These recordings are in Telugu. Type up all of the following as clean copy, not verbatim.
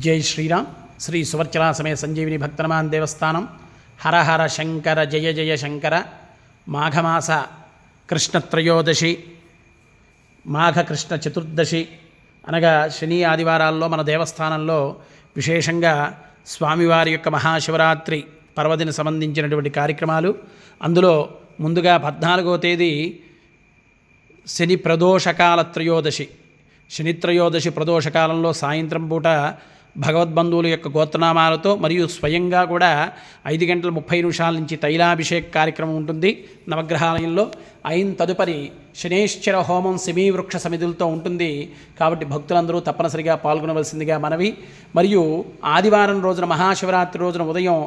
జై శ్రీరామ్. శ్రీ సువర్చలా సమయ సంజీవిని భక్తనమాన్ దేవస్థానం. హర హర శంకర జయ జయ శంకర. మాఘమాస కృష్ణత్రయోదశి, మాఘకృష్ణ చతుర్దశి అనగా శని ఆదివారాల్లో మన దేవస్థానంలో విశేషంగా స్వామివారి యొక్క మహాశివరాత్రి పర్వదిన సంబంధించినటువంటి కార్యక్రమాలు. అందులో ముందుగా 14వ తేదీ శని ప్రదోషకాల త్రయోదశి. శని త్రయోదశి ప్రదోషకాలంలో సాయంత్రం పూట భగవద్బంధువుల యొక్క గోత్రనామాలతో మరియు స్వయంగా కూడా 5:30 నుంచి తైలాభిషేక్ కార్యక్రమం ఉంటుంది నవగ్రహాలయంలో. అయిన తదుపరి శనేశ్వర హోమం వృక్ష సమిధులతో ఉంటుంది. కాబట్టి భక్తులందరూ తప్పనిసరిగా పాల్గొనవలసిందిగా మనవి. మరియు ఆదివారం రోజున మహాశివరాత్రి రోజున ఉదయం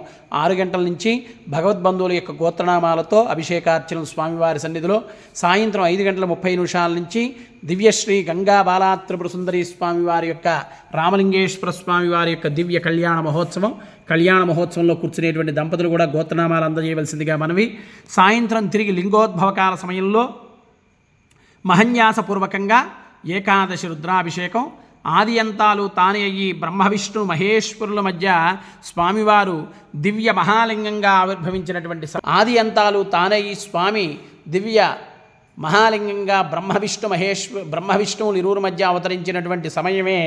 6 గంటల నుంచి భగవద్బంధువుల యొక్క గోత్రనామాలతో అభిషేకార్చనలు స్వామివారి సన్నిధిలో, సాయంత్రం 5:30 నుంచి దివ్యశ్రీ గంగా బాలాత్రిపుర సుందరీ స్వామివారి యొక్క రామలింగేశ్వర స్వామివారి యొక్క దివ్య కళ్యాణ మహోత్సవం. కళ్యాణ మహోత్సవంలో కూర్చునేటువంటి దంపతులు కూడా గోత్రనామాలు అందజేయవలసిందిగా మనవి. సాయంత్రం తిరిగి లింగోద్భవకాల సమయంలో మహన్యాసపూర్వకంగా ఏకాదశి రుద్రాభిషేకం. ఆది అంతాలు తానే అయ్యి బ్రహ్మ విష్ణు మహేశ్వరుల మధ్య స్వామివారు దివ్య మహాలింగంగా ఆవిర్భవించినటువంటి ఆది అంతాలు తానయ్యి స్వామి దివ్య మహాలింగంగా బ్రహ్మ విష్ణువులు ఇరువురు మధ్య అవతరించినటువంటి సమయమే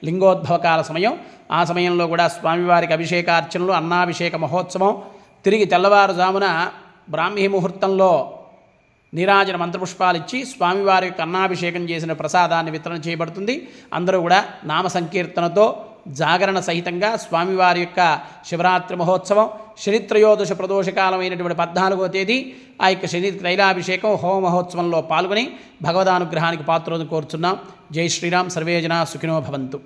లింగోద్భవకాల సమయం. ఆ సమయంలో కూడా స్వామివారికి అభిషేకార్చనలు, అన్నాభిషేక మహోత్సవం. తిరిగి తెల్లవారుజామున బ్రాహ్మీ ముహూర్తంలో నీరాజన మంత్రపుష్పాలు ఇచ్చి స్వామివారి యొక్క అన్నాభిషేకం చేసిన ప్రసాదాన్ని వితరణ చేయబడుతుంది. అందరూ కూడా నామ సంకీర్తనతో జాగరణ సహితంగా స్వామివారి యొక్క శివరాత్రి మహోత్సవం, శనిత్రయోదశ ప్రదోషకాలమైనటువంటి 14వ తేదీ ఆ యొక్క శని తైలాభిషేకం హోమ మహోత్సవంలో పాల్గొని భగవదానుగ్రహానికి పాత్రను కోరుచున్నాం. జై శ్రీరామ్. సర్వే జనా సుఖినో భవంతు.